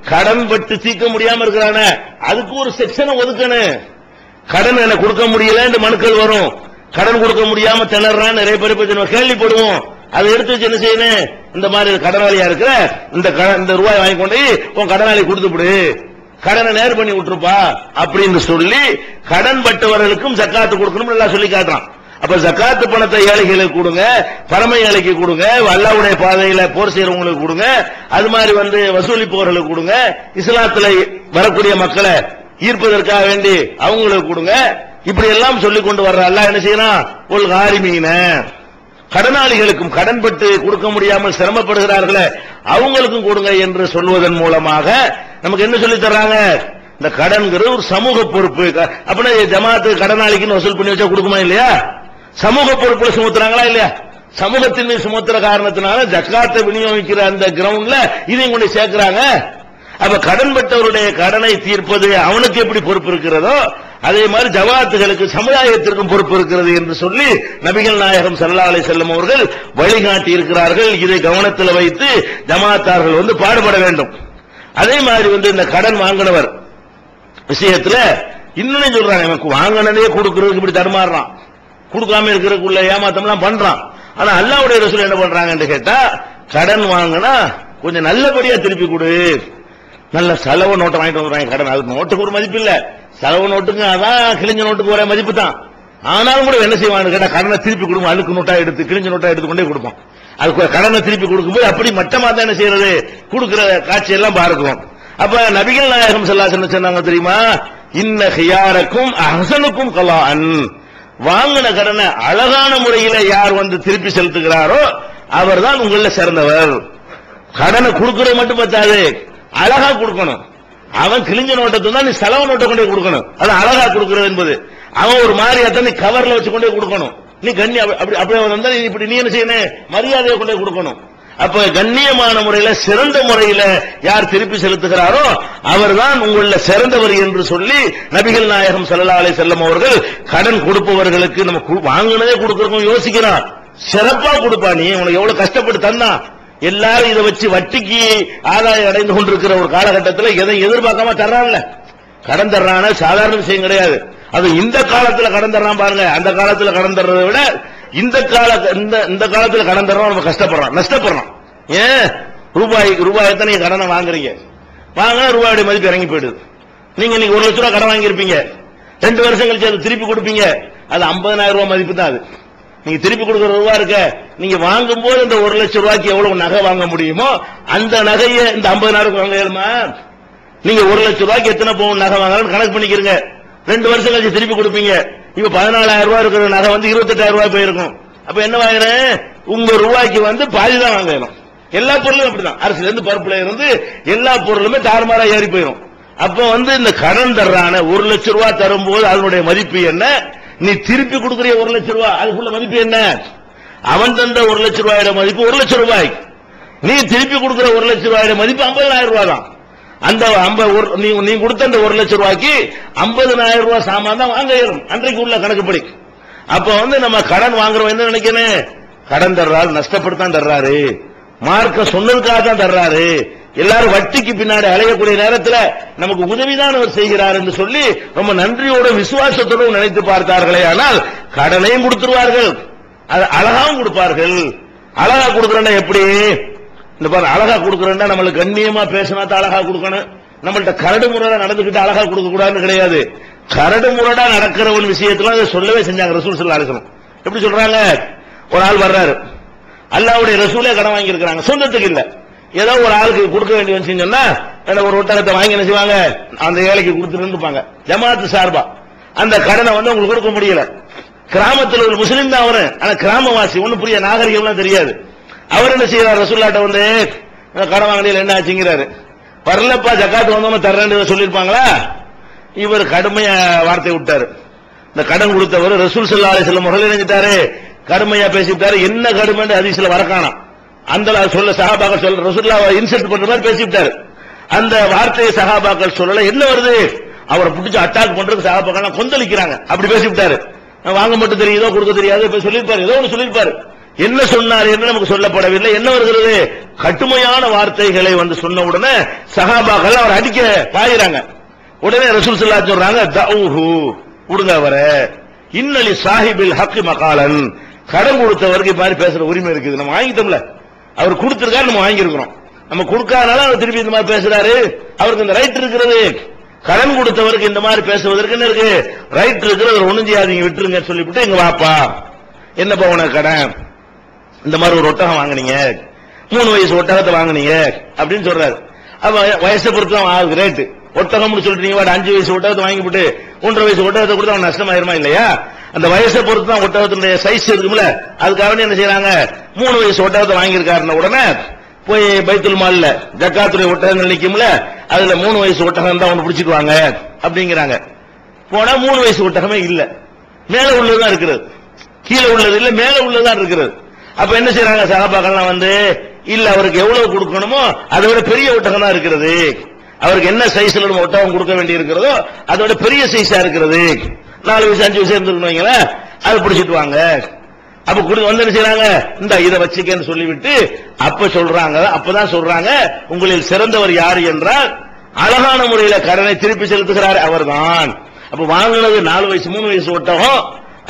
கடன் பட்டு தீர்க்க முடியாம இருக்கிறான அதுக்கு ஒரு செக்ஷனை ஒதுக்கணும். கடன் என்ன கொடுக்க முடியல என்று மனுக்கள் வரும். கடன் கொடுக்க முடியாம திணறான் நிறைய பேர் பத்தி கேள்விப்படுவோம். அதை எடுத்து வச்சு என்ன செய்யணும், இந்த மாதிரி கடனாளியா இருக்கிற இந்த ரூபாய் வாங்கி கொண்டு உன் கடனாளி கொடுத்து விடு, கடனை நேர் பண்ணி விட்டுருப்பா அப்படின்னு சொல்லி கடன் பட்டவர்களுக்கும் ஜக்காத்து கொடுக்கணும் எல்லாம் சொல்லி காட்டுறான். அப்ப ஜக்காத்து பணத்தை ஏழைகளுக்கு கொடுங்க, பரம ஏழைக்கு கொடுங்க, அல்லாஹ்வுடைய பாதையில போர் செய்யறவங்களுக்கு கொடுங்க, அது மாதிரி வசூலிப்பவர்களுக்கு கொடுங்க, இஸ்லாத்துல வரக்கூடிய மக்களை ஈர்ப்பதற்காக வேண்டி அவங்களுக்கு கொடுங்க. இப்படி எல்லாம் சொல்லிக் கொண்டு வர்ற அல்லாஹ் என்ன செய்யறான், ஒல் காரிமீன, கடனாளிகளுக்கும் கடன் பட்டு கொடுக்க முடியாமல் சிரமப்படுகிறார்களே அவங்களுக்கும் கொடுங்க என்று சொல்வதன் மூலமாக நமக்கு என்ன சொல்லி தர்றாங்க, இந்த கடன்கிறது ஒரு சமூக பொறுப்பு. அப்படின்னா ஜமாத்து கடனாளிக்குன்னு வசூல் பண்ணி வச்சா கொடுக்குமா இல்லையா? சமூக பொறுப்புல சுமத்துறாங்களா இல்லையா? சமூகத்தின் மீது சுமத்துற காரணத்தினால ஜக்காத்தை விநியோகிக்கிற அந்த கிரவுண்ட்ல இதையும் கொண்டு சேர்க்கிறாங்க. அப்ப கடன் பட்டவருடைய கடனை தீர்ப்பது அவனுக்கு எப்படி பொறுப்பு இருக்கிறதோ அதே மாதிரி ஜமாத்துகளுக்கு சமுதாயத்திற்கும் பொறுப்பு இருக்கிறது என்று சொல்லி நபிகள் நாயகம் ஸல்லல்லாஹு அலைஹி வஸல்லம் அவர்கள் வழிகாட்டி இருக்கிறார்கள். இதை கவனத்தில் வைத்து ஜமாத்தார்கள் பாடுபட வேண்டும். அதே மாதிரி இந்த கடன் வாங்கினவர் விஷயத்துல இன்னும் சொல்றாங்க, எனக்கு வாங்கினதே கொடுக்கறதுக்கு இப்படி தடுமாறுறான், கொடுக்காம இருக்கிறதுக்குள்ள ஏமாத்தம்லாம் பண்றான். ஆனா அல்லாஹ்வுடைய ரசூல் என்ன பண்றாங்க என்று கேட்டா, கடன் வாங்கினா கொஞ்சம் நல்லபடியா திருப்பி கொடு. நல்ல செலவு நோட்டை வாங்கிட்டு வந்துடுறாங்க. கடன் அது நோட்டுக்கு ஒரு மதிப்பு இல்ல, செலவு நோட்டுக்கு அதான் கிழிஞ்ச நோட்டுக்கு ஒரே மதிப்பு தான். ஆனாலும் கூட என்ன செய்வான்னு கேட்டா கடனை திருப்பி கொடுக்கும், அழுக்கு நோட்டா எடுத்து கிழிஞ்ச நோட்டா எடுத்து கொண்டே கொடுப்போம். அதுக்கு கடனை திருப்பி கொடுக்கும்போது அப்படி மட்டமா தான் என்ன செய்யறது, கொடுக்கிற காட்சியெல்லாம் பார்க்கிறோம். அப்ப நபிகள் நாயகம் ஸல்லல்லாஹு அலைஹி வஸல்லம் சொன்னாங்க தெரியுமா, இன்ன ஹியாரக்கும் அஹ்ஸனுக்கும் கலாஅன், வாங்கின கடனை அழகான முறையில யார் திருப்பி செலுத்துகிறாரோ அவர்தான் உங்கள சிறந்தவர். கடனை கொடுக்கறது மட்டும் பத்தாது, அழகா கொடுக்கணும். அவன் கிழிஞ்ச நோட்டத்தை தான் நீ செலவு நோட்டை கொண்டே கொடுக்கணும். அது அழகா கொடுக்கிறது என்பது. அவன் ஒரு மாதிரியாத்தான் நீ கவர்ல வச்சு கொண்டே கொடுக்கணும். நீ கண்ணி அப்படி வந்தா இப்படி நீ என்ன செய்யணும், மரியாதையை கொண்டே கொடுக்கணும். அப்ப கண்ணியமான முறையில சிறந்த முறையில யார் திருப்பி செலுத்துகிறாரோ அவர்தான் உங்கள சிறந்தவர் என்று சொல்லி நபிகள் நாயகம் ஸல்லல்லாஹு அலைஹி வஸல்லம் அவர்கள் கடன் கொடுப்பவர்களுக்கு நம்ம வாங்கினதே கொடுக்கறோம் யோசிக்கிறான். சிறப்பா கொடுப்பா, நீ உனக்கு எவ்வளவு கஷ்டப்பட்டு தந்தா. எல்லாரும் இதை வச்சு வட்டிக்கு ஆதாயம் அடைந்து கொண்டிருக்கிற ஒரு காலகட்டத்தில் எதை எதிர்பார்க்காம தர்றான்ல, கடன் தர்றான சாதாரண விஷயம் கிடையாது. அது இந்த காலத்துல கடன் தர்றான் பாருங்க. அந்த காலத்துல கடன் தர்றதை விட இந்த காலத்துல கடன் தர்றோம் நம்ம கஷ்டப்படுறோம், நஷ்டப்படுறோம். ஏன் ரூபாயத்தை நீங்க கடனை வாங்குறீங்க, வாங்க ரூபாயுடைய மதிப்பு இறங்கி போயிடுது. நீங்க இன்னைக்கு 1 லட்சம் ரூபாய் கடன் வாங்கியிருப்பீங்க, 2 வருஷம் கழிச்சு அதை திருப்பி கொடுப்பீங்க, அது 50,000 ரூபாய் மதிப்பு தான். அது நீங்க திருப்பி கொடுக்கிற ரூபா இருக்க, நீங்க வாங்கும் போது இந்த 1 லட்சம் ரூபாய்க்கு எவ்வளவு நகை வாங்க முடியுமோ அந்த நகையை இந்த 50,000 வாங்க இயலுமா? நீங்க 1 லட்சம் ரூபாய்க்கு எத்தனை பவுன் நகை வாங்கலாம் கணக்கு பண்ணிக்கிறீங்க. 2 வருஷம் கழிச்சு திருப்பி கொடுப்பீங்க. இப்ப 14,000 ரூபாய் இருக்கிற நகை 28,000 ரூபாய் போயிருக்கும். அப்ப என்ன வாங்கினேன், உங்க ரூபாய்க்கு பாதி தான் வாங்கணும். எல்லா பொருளும் அப்படிதான், அரசுல இருந்து பருப்புல இருந்து எல்லா பொருளுமே தாறுமாறா ஏறி போயிடும். அப்ப இந்த கடன் தர்றான 1 லட்சம் ரூபாய் தரும் போது அதனுடைய மதிப்பு என்ன, நீ திருப்பி கொடுக்கிற 1 லட்சம் ரூபாய் அதுக்குள்ள மதிப்பு என்ன? அவன் தந்த 1 லட்சம் ரூபாயோட மதிப்பு 1 லட்சம் ரூபாய், நீ திருப்பி கொடுக்கிற 1 லட்சம் ரூபாயோட மதிப்பு 50,000 ரூபாய் தான். அந்த நீ கொடுத்த அந்த 1 லட்சம் ரூபாய்க்கு 50,000 ரூபாய் சாமான் தான் வாங்க இயலும் அன்றைக்கு உள்ள கணக்குப்படி. அப்ப நம்ம கடன் வாங்குறோம் என்ன நினைக்கணும், கடன் தர்றாரு நஷ்டப்படுத்தான் தர்றாரு, மார்க்க சொன்னதுக்காக தான் தர்றாரு, எல்லாரும் வட்டிக்கு பின்னாடி அலையக்கூடிய நேரத்தில் நமக்கு உதவிதான் அவர் செய்கிறார் என்று சொல்லி ரொம்ப நன்றியோட விசுவாசத்தோடு நினைத்து பார்த்தார்களே. ஆனால் கடனையும் கொடுத்துருவார்கள், அது அழகாவும் கொடுப்பார்கள். அழகா கொடுக்கறா எப்படி, இந்த பாரு அழகா கொடுக்கறா நம்மளுக்கு கண்ணியமா பேசினா தான் அழகா கொடுக்கணும். நம்மள்ட்ட கரடு முரடா நடந்துகிட்டு அழகா கொடுக்க கூடாதுன்னு கிடையாது. கரடு முரடா நடக்கிற ஒரு விஷயத்துல அதை சொல்லவே செஞ்சாங்க ரசூல் ஸல்லல்லாஹு அலைஹி வஸல்லம். எப்படி சொல்றாங்க, ஒரு ஆள் வர்றாரு, அல்லாஹ்வுடைய ரசூலே கடன் வாங்கி இருக்கிறாங்க, சொந்தத்துக்கு இல்ல, ஏதோ ஒரு ஆளுக்கு கொடுக்க வேண்டிய சொன்னா ஒரு ஒட்டகத்தை வாங்கி என்ன செய்வாங்க, அந்த ஏழைக்கு கொடுத்துருப்பாங்க ஜமாத்து சார்பா. அந்த கடனை உங்களுக்கு கொடுக்க முடியல. கிராமத்தில் ஒரு முஸ்லீம் தான் அவரு, ஆனா கிராமவாசி ஒன்னும் புரிய நாகரிகம் தெரியாது. அவர் என்ன செய்யறாரு, ரசூலுல்லாஹ்ட்ட கடன் வாங்கினீங்க என்ன ஆச்சுங்கிறாரு. வரலப்பா ஜக்காத்து வந்தோன்னு தர்றேன்னு சொல்லியிருப்பாங்களா, இவர் கடுமையா வார்த்தை விட்டாரு. இந்த கடன் கொடுத்தவர் ரசூல் ஸல்லல்லாஹு அலைஹி வஸல்லம் அவர்கள் நினைச்சிட்டாரு, கடுமையா பேசிட்டாரு. என்ன கடுமைன்னு ஹதீஸ்ல வரக்கானா, அந்த சொல்ல சஹாபாக்கள் சொல்ல ரசூலுல்லாஹ் இன்சல்ட் பண்ற மாதிரி பேசிட்டாரு. அந்த வார்த்தையை சஹாபாக்கள் சொல்லல, என்ன வருது, அவரை பிடிச்சு அட்டாக் பண்றதுக்கு சஹாபாக்கள் கொந்தளிக்கிறாங்க. அப்படி பேசிவிட்டாரு. வாங்க மட்டும் தெரியுதோ கொடுக்க தெரியாது இப்ப சொல்லியிருப்பாரு, ஏதோ ஒன்று சொல்லியிருப்பாரு. என்ன சொன்னார் என்று நமக்கு சொல்லப்படவில்லை. என்ன வருகிறது, கடுமையான வார்த்தைகளை சொன்ன உடனே சஹாபாக்கள் அவர் அடிக்க பாயிறாங்க. உடனே ரசூல் ஸல்லல்லாஹு அலைஹி சொல்றாங்க, தஊஹு விடுங்க அவரை, இன்னலி சாஹிபில் ஹக் மகாலன், கடன் கொடுத்தவருக்கு மாதிரி பேசுற உரிமை இருக்குது. நம்ம வாங்கிட்டோம்ல, அவர் கொடுத்திருக்காரு, நம்ம வாங்கியிருக்கிறோம். நம்ம கொடுக்காதனால அவர் திருப்பி இந்த மாதிரி பேசுறாரு, அவருக்கு இந்த ரைட் இருக்கிறது. கடன் கொடுத்தவருக்கு இந்த மாதிரி பேசுவதற்கு என்ன இருக்கு, ரைட் இருக்கிறது. ஒண்ணும் செய்யாதீங்க விட்டுருங்க சொல்லிவிட்டு, இங்க வாப்பா என்னப்பா உனக்கு கடன், இந்த மாதிரி ஒரு ஒட்டகம் வாங்கினீங்க, 3 வயசு ஒட்டகத்தை வாங்கினீங்க அப்படின்னு சொல்றாரு. அப்ப வயசை பொறுத்து தான் ஆகுது ரேட்டு. ஒட்டகம்னு சொல்றீங்க, 5 வயசு ஒட்டகத்தை வாங்கிவிட்டு 1.5 வயசு ஒட்டகத்தை கொடுத்தா அவன் நஷ்டமாயிருமா இல்லையா? அந்த வயசை பொறுத்து தான் ஒட்டகத்தினுடைய சைஸ் இருக்கும்ல, அதுக்காக என்ன செய்யறாங்க, 3 வயசு ஒட்டகத்தை வாங்கியிருக்காருன்னு உடனே போய் பைத்துல் மால்ல ஜக்காத்துடைய ஒட்டகங்கள் நிக்கும்ல, அதுல 3 வயசு ஒட்டகம் தான் ஒன்று பிடிச்சிட்டு வாங்க அப்படிங்கிறாங்க. போனா 3 வயசு ஒட்டகமே இல்ல, மேல உள்ளதுதான் இருக்கிறது, கீழே உள்ளது இல்ல, மேல உள்ளதுதான் இருக்கிறது. அப்ப என்ன செய்யறாங்க சஹாபாக்கள்லாம் இல்ல, அவருக்கு எவ்வளவு கொடுக்கணுமோ அதை விட பெரிய ஒட்டகம் தான் இருக்கிறது, அவருக்கு என்ன சைஸ்ல நம்ம ஒட்டகம் கொடுக்க வேண்டி இருக்கிறதோ அதோட பெரிய சைஸா இருக்கிறது, 4 வயசு 5 வயசு இருந்துருக்கீங்களா, அதை பிடிச்சிட்டு வாங்க. அப்ப என்ன செய்யறாங்க, இந்த இதை வச்சுக்கன்னு சொல்லிவிட்டு அப்பதான் சொல்றாங்க, உங்களில் சிறந்தவர் யாரு என்றால் அழகான முறையில கடனை திருப்பி செலுத்துகிறார் அவர்தான். அப்ப வாங்கினது 4 வயசு 3 வயசு ஒட்டகம்,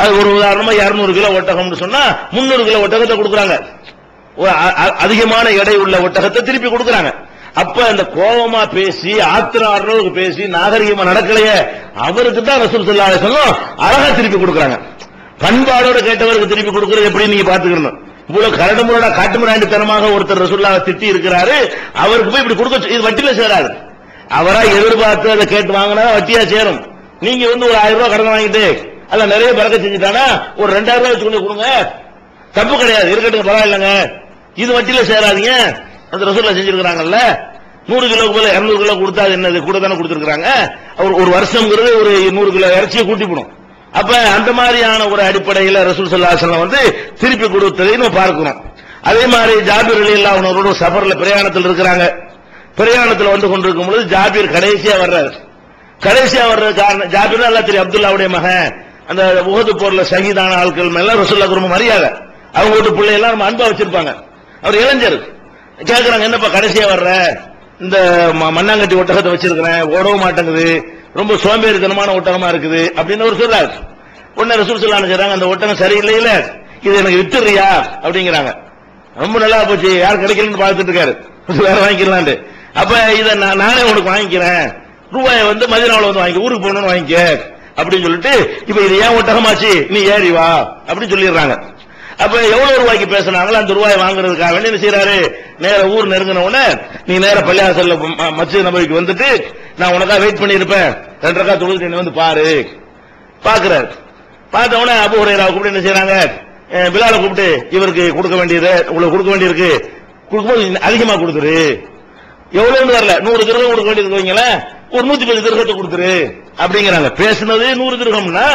அது ஒரு உதாரணமா 200 கிலோ ஒட்டகம்னு சொன்னா 300 கிலோ ஒட்டகத்தை கொடுக்குறாங்க, அதிகமான எடை உள்ள ஒட்டகத்தை திருப்பி கொடுக்குறாங்க. அப்ப அந்த கோபமா பேசி ஆத்திரம் ஆடுறவருக்கு பேசி நாகரிகமா நடக்கலையே, அவருக்கு தான் ரசூல் ஸல்லல்லாஹு அலைஹி வஸல்லம் அழகா திருப்பி கொடுக்குறாங்க. பண்பாடோட கேட்டவருக்கு திருப்பி கொடுக்கறது எப்படி நீங்க பாத்துக்கணும். இவ்வளவு கரடுமுரடா காட்டுமிராண்டித்தனமாக ஒருத்தர் ரசூலுல்லாஹ் திட்டி இருக்கிறாரு, அவருக்கு போய் இப்படி கொடுக்க, இது வட்டியில சேராது. அவரா எதிர்பார்த்து அதை கேட்டு வாங்கினா வட்டியா சேரும். நீங்க ஒரு 1000 ரூபாய் கடன் வாங்கிட்டு அல்ல நிறைய பறக்க செஞ்சுட்டானா ஒரு 2000 ரூபாய் வச்சு கொண்டு கொடுங்க, தப்பு கிடையாது, இருக்கட்டும் பரவாயில்லைங்க, இது வட்டியில சேராதீங்க. அந்த ரசூலுல்லாஹ் செஞ்சிருக்கிறாங்கல்ல, 100 கிலோக்கு போல 200 கிலோ கொடுத்தா என்னது கூட தானே கொடுத்துருக்காங்க. ஒரு வருஷம்ங்கிறது ஒரு 100 கிலோ இறைச்சியை கூட்டிவிடும். அப்ப அந்த மாதிரியான ஒரு அடிப்படையில் ரசூல் ஸல்லல்லாஹு அலைஹி வஸல்லம் வந்து திருப்பி கொடுத்ததை நம்ம பார்க்கிறோம். அதே மாதிரி ஜாபீர் ரலியல்லாஹு அன்ஹு சஃபர்ல பிரயாணத்தில் இருக்கிறாங்க. பிரயாணத்தில் வந்து கொண்டிருக்கும் பொழுது ஜாபீர் கடைசியா வர்றாரு. கடைசியா வர்ற காரணம் ஜாபீர் அல்லாஹ் தெரியும் அப்துல்லாவுடைய மகன், அந்த உஹது போர்ல ஷஹீதான ஆட்கள் மேல ரசூலுல்லாஹ்க்கு ரொம்ப மரியாதை. அவங்க வீட்டு பிள்ளை எல்லாம் நம்ம அன்பா வச்சிருப்பாங்க. அவர் இளைஞர் கேட்கறாங்க, என்னப்பா கடைசியா வர்ற, இந்த மண்ணாங்கட்டி ஒட்டகத்தை வச்சிருக்கிறேன், ஓடவும் மாட்டேங்குது, ரொம்ப சோம்பேறித்தனமான ஒட்டகமா இருக்குது அப்படின்னு அவர் சொல்றாரு. உடனே ரசூல் ஸல்லல்லாஹு அலைஹி வஸல்லம் அந்த ஒட்டகம் சரியில்லையில இது எனக்கு வித்துறியா அப்படிங்கிறாங்க. ரொம்ப நல்லா போச்சு, யார் கிடைக்கலன்னு பார்த்துட்டு இருக்காரு, வேற வாங்கிக்கலான்ட்டு. அப்ப இதை நானே உனக்கு வாங்கிக்கிறேன், ரூபாயை வந்து மதீனாவுல வந்து வாங்கி ஊருக்கு போகணும்னு வாங்கிக்க அப்படின்னு சொல்லிட்டு, இப்ப இது ஏன் ஒட்டகமாச்சு, நீ ஏறி வா அப்படின்னு சொல்லிடுறாங்க. அப்ப எவ்வளவு ரூபாய்க்கு பேசினாங்களோ அந்த ரூபாய் வாங்குறதுக்காக வேண்டி என்ன செய்யறாரு, நேர ஊர் நெருங்கின உடனே நீ நேர பள்ளியாசல்ல மஸ்ஜித் நபவிக்கு வந்துட்டு நான் உனக்காக வெயிட் பண்ணிருப்பேன், 2 ரக்காத் தொழுது என்ன வந்து பாரு. பாக்குறாரு. பார்த்த உடனே அபூ ஹுரைரா கூப்பிட்டு என்ன செய்யறாங்க, பிலாலை கூப்பிட்டு இவருக்கு கொடுக்க வேண்டியது உங்களுக்கு கொடுக்க வேண்டியிருக்கு, கொடுக்கும்போது அதிகமா கொடுத்துரு. எவ்வளவு வரல, 100 திர்ஹம் கொடுக்க வேண்டியது வைங்களேன், ஒரு 110 திர்ஹத்தை கொடுத்துரு அப்படிங்கிறாங்க. பேசுனது 100 திர்ஹம்னா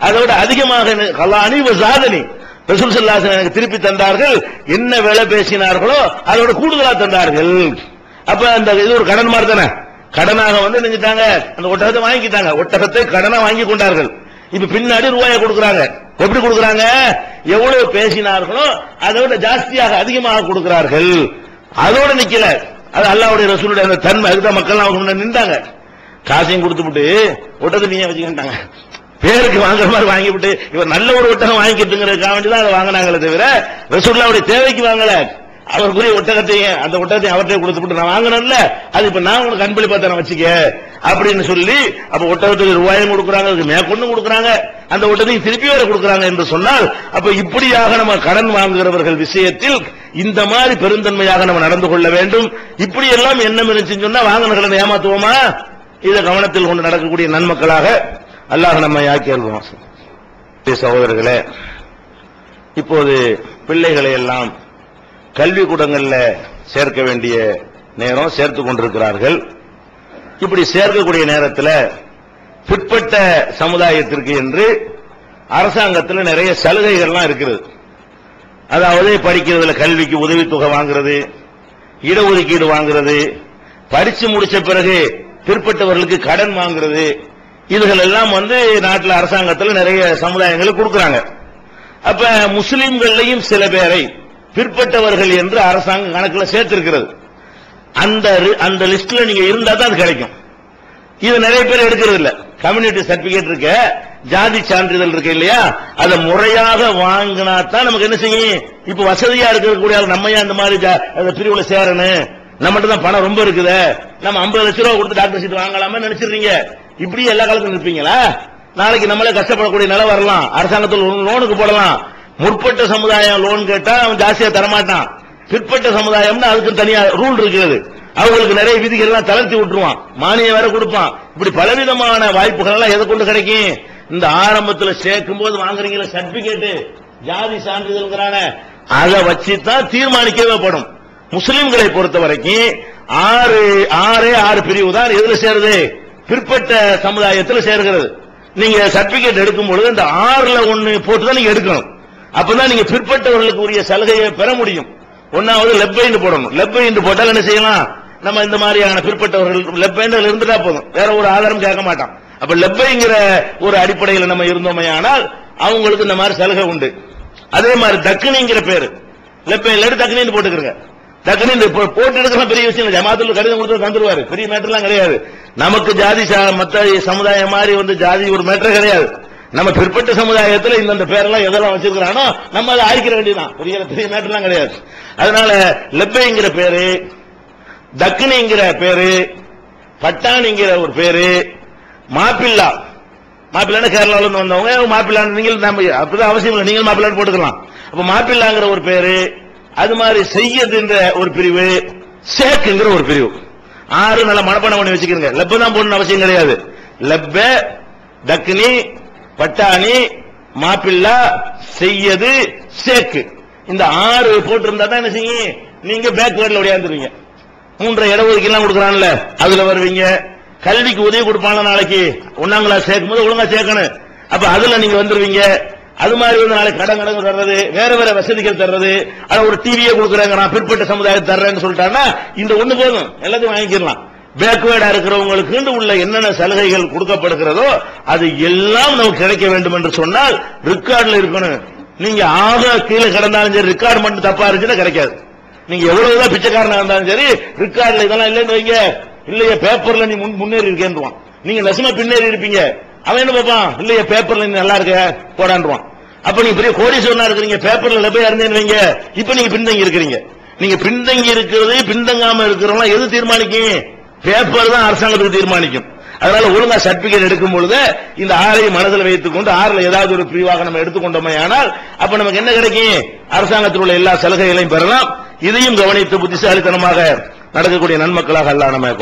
அதை விட அதிகமாக கலானி சாதனி ரசூல் ஸல்லல்லாஹு அலைஹி வஸல்லம் எனக்கு திருப்பி தந்தார்கள். என்ன வேலை பேசினார்களோ அதோட கூடுதலா தந்தார்கள். அப்ப அந்த இது ஒரு கடன் மாதிரி தானே, கடனாக வந்து நினைச்சிட்டாங்க, அந்த ஒட்டகத்தை வாங்கிட்டாங்க, ஒட்டகத்தை கடனா வாங்கி கொண்டார்கள். இப்ப பின்னாடி ரூபாயை கொடுக்கறாங்க. எப்படி கொடுக்கறாங்க, எவ்வளவு பேசினார்களோ அதை விட ஜாஸ்தியாக அதிகமாக கொடுக்கிறார்கள். அதோட நிக்கல, அது அல்லாஹ்வுடைய ரசூலுடைய அந்த தன்மை, அதுதான் மக்கள் அவங்க நின்றாங்க. காசையும் கொடுத்துட்டு ஒட்டகத்தை நீயே வச்சுக்கிட்டாங்க, பேருக்கு வாங்குற மாதிரி வாங்கிவிட்டு இவர் நல்ல ஒரு ஒட்டகம் வாங்கிக்கிட்டுங்கிறதுக்காக வேண்டிதான் அதை வாங்கினாங்களே தவிர ரசூலுல்லாஹ்வுடைய தேவைக்கு வாங்கல. அவருக்குரிய ஒட்டகத்தையும் அந்த ஒட்டகத்தையும் அவர்கிட்ட கொடுத்துட்டு நான் வாங்கினேன்ல, அது இப்ப நான் உனக்கு அன்பளிப்பா தரேன் வச்சுக்க அப்படின்னு சொல்லி, அப்ப ஒட்டகத்துக்கு ரூபாயும் கொடுக்குறாங்க, அதுக்கு மேற்கொண்டு கொடுக்குறாங்க, அந்த ஒட்டகத்தையும் திருப்பி வேற கொடுக்குறாங்க என்று சொன்னால், அப்ப இப்படியாக நம்ம கடன் வாங்குகிறவர்கள் விஷயத்தில் இந்த மாதிரி பெருந்தன்மையாக நம்ம நடந்து கொள்ள வேண்டும். இப்படி எல்லாம் எண்ணம் இருந்துச்சுன்னு சொன்னா வாங்கின கடனை ஏமாத்துவோமா? இதை கவனத்தில் கொண்டு நடக்கக்கூடிய நன்மக்களாக அல்லாஹ் நம்மை ஆக்கியல்வோம். சகோதரர்களே, இப்போது பிள்ளைகளை எல்லாம் கல்விக்கூடங்கள்ல சேர்க்க வேண்டிய நேரம், சேர்த்துக் கொண்டிருக்கிறார்கள். இப்படி சேர்க்கக்கூடிய நேரத்தில் பிற்பட்ட சமுதாயத்திற்கு என்று அரசாங்கத்தில் நிறைய சலுகைகள்லாம் இருக்கிறது. அதாவது படிக்கிறதுல கல்விக்கு உதவித்தொகை வாங்குறது, இடஒதுக்கீடு வாங்குறது, படிச்சு முடிச்ச பிறகு பிற்பட்டவர்களுக்கு கடன் வாங்குறது, இதுகள் எல்லாம் வந்து நாட்டில் அரசாங்கத்தில் நிறைய சமுதாயங்களுக்கு கொடுக்கறாங்க. அப்ப முஸ்லிம்களையும் சில பேரை பிற்பட்டவர்கள் என்று அரசாங்கம் கணக்கில் சேர்த்திருக்கிறது. அந்த லிஸ்ட்ல நீங்க இருந்தா தான் அது கிடைக்கும். இது நிறைய பேர் எடுக்கிறது இல்ல. கம்யூனிட்டி சர்டிபிகேட் இருக்க, ஜாதி சான்றிதழ் இருக்கு இல்லையா, அதை முறையாக வாங்கினா தான் நமக்கு என்ன செய்யும். இப்ப வசதியா இருக்கக்கூடிய நம்ம அந்த மாதிரி பிரிவுல சேரணும், நம்மகிட்ட தான் பணம் ரொம்ப இருக்குது, நம்ம 50 லட்சம் ரூபாய் கொடுத்து டாக்டர் சீட் வாங்கலாமா நினைச்சிருக்கீங்க. இப்படி எல்லா காலத்துக்கும் இருப்பீங்களா? நாளைக்கு நம்மளே கஷ்டப்படக்கூடிய நிலை வரலாம், அரசாங்கத்தில் லோனுக்கு போடலாம். முற்பட்ட சமுதாயம் லோன் கேட்டா அவன் ஜாஸ்தியா தரமாட்டான். பிற்பட்ட சமுதாயம்னா அதுக்கு தனியா ரூல் இருக்கிறது. அவங்களுக்கு நிறைய விதிகள் எல்லாம் தளர்த்தி விட்டுருவான், மானியம் வேற கொடுப்பான். இப்படி பலவிதமான வாய்ப்புகள் எல்லாம் எதை கொண்டு கிடைக்கும்? இந்த ஆரம்பத்தில் சேர்க்கும் போது வாங்குறீங்களா சர்டிபிகேட், ஜாதி சான்றிதழ்ங்கிறான, அதை வச்சுதான் தீர்மானிக்கவே படும். முஸ்லிம்களை பொறுத்த வரைக்கும் 6 பிரிவு தான் எதுல சேருது, பிற்பட்ட சமுதாயத்தில் சேர்கிறது. நீங்க சர்டிபிகேட் எடுக்கும் பொழுது இந்த 6ல 1 போட்டுதான் நீங்க எடுக்கணும். அப்பதான் நீங்க பிற்பட்டவர்களுக்கு உரிய சலுகையை பெற முடியும். ஒன்னாவது லெப்பைண்ட் போடணும். லெப்பைண்ட் போட்டால் என்ன செய்யலாம், நம்ம இந்த மாதிரியான பிற்பட்டவர்கள் லெப்பைண்ட் இருந்துட்டா போதும், வேற ஒரு ஆதாரம் கேட்க மாட்டான். அப்ப லெப்பைங்கிற ஒரு அடிப்படையில் நம்ம இருந்தோமே ஆனால் அவங்களுக்கு இந்த மாதிரி சலுகை உண்டு. அதே மாதிரி தக்னிங்கிற பேரு, லெப்பைண்ட் தக்னின்னு போட்டுக்கிறங்க. தக்னி போட்டு எடுக்கிற பெரிய விஷயம், ஜமாத்துல கடிதம் கொடுத்து தந்துருவாரு, பெரிய மேட்டர்லாம் கிடையாது. நமக்கு ஜாதி மத்த சமுதாயம் மாதிரி வந்து ஜாதி ஒரு மேட்டர் கிடையாது. நம்ம பிற்பட்ட சமுதாயத்தில் இந்த பேரெல்லாம் எதெல்லாம் வச்சிருக்கிறானோ நம்ம அதை ஆய்க்கிற வேண்டியதான், பெரிய மேட்டர்லாம் கிடையாது. அதனால லெப்பைங்கிற பேரு, தக்னிங்கிற பேரு, பட்டாணிங்கிற ஒரு பேரு, மாப்பிள்ளா, மாப்பிள்ளான்னு கேரளாவில இருந்து வந்தவங்க மாப்பிள்ளான்னு நீங்கள் அப்படிதான் அவசியம் இல்லை, நீங்கள் மாப்பிள்ளான்னு போட்டுக்கலாம். அப்ப மாப்பிள்ளாங்கிற ஒரு பேரு, அது மாதிரி செய்யதுன்ற ஒரு பிரிவு, சேக்குங்கிற ஒரு பிரிவு. 6 நல்ல மனப்பாடம் பண்ணி வச்சுக்கிறீங்க. லெப்ப தான் போடணும் அவசியம் கிடையாது. லெப்ப, தக்னி, பட்டாணி, மாப்பிள்ளா, செய்யது, சேக்கு, இந்த 6 போட்டு இருந்தா தான் என்ன செய்யும், நீங்க பேக்வேர்ட்ல ஓடியாந்துருவீங்க. 3.5 இடஒதுக்கீடு கொடுக்கறான்ல, அதுல வருவீங்க. கல்விக்கு உதவி கொடுப்பாங்க, நாளைக்கு 1ஆம் கிளாஸ் சேர்க்கும் போது ஒழுங்கா சேர்க்கணும், அப்ப அதுல நீங்க வந்துருவீங்க. அது மாதிரி வந்து நாளைக்கு கடன் தர்றது, வேற வேற வசதிகள் தர்றது, அத ஒரு டிவியே கொடுக்குறாங்க, நான் பிற்பட்ட சமுதாயத்தை தர்றேன்னு சொல்லிட்டாங்கன்னா இந்த ஒண்ணு போதும், எல்லாத்தையும் வாங்கிக்கலாம். பேக்வேர்டா இருக்கிறவங்களுக்கு உள்ள என்னென்ன சலுகைகள் கொடுக்கப்படுகிறதோ அது எல்லாம் நமக்கு கிடைக்க வேண்டும் என்று சொன்னால் ரெக்கார்ட்ல இருக்கணும். நீங்க ஆக கீழே கிடந்தாலும் சரி, ரெக்கார்டு மட்டும் தப்பா இருந்துச்சுன்னா கிடைக்காது. நீங்க எவ்வளவுதான் பிச்சைக்காரனா இருந்தாலும் சரி, ரெக்கார்ட்ல இதெல்லாம் இல்லைன்னு வைங்க, இல்லையா பேப்பர்ல நீ முன்னேறி இருக்கேன்றான். நீங்க நெசமா பின்னேறி இருப்பீங்க, அவன் என்ன பார்ப்பான், இல்லையா பேப்பர்ல நீ நல்லா இருக்க போடான்றான். அப்ப நீங்க பெரிய கோடீஸ்வரனா இருக்கிறீங்க, பேப்பர்ல போய் இருந்தேன்னு வைங்க, இப்ப நீங்க பின்தங்கி இருக்கிறீங்க. நீங்க பின்தங்கி இருக்கிறது, பின்தங்காம இருக்கிறவங்க எது தீர்மானிக்கும்? பேப்பர் தான் அரசாங்கத்துக்கு தீர்மானிக்கும். அதனால ஒழுங்கா சர்டிபிகேட் எடுக்கும் பொழுது இந்த 6ஐ மனதில் வைத்துக் கொண்டு 6ல ஏதாவது ஒரு பிரிவாக நம்ம எடுத்துக்கொண்டோமே ஆனால் அப்ப நமக்கு என்ன கிடைக்கும்? அரசாங்கத்தில் உள்ள எல்லா சலுகைகளையும் பெறலாம். இதையும் கவனித்து புத்திசாலித்தனமாக நடக்கக்கூடிய நன்மக்களாக அல்லாஹ் நம்ம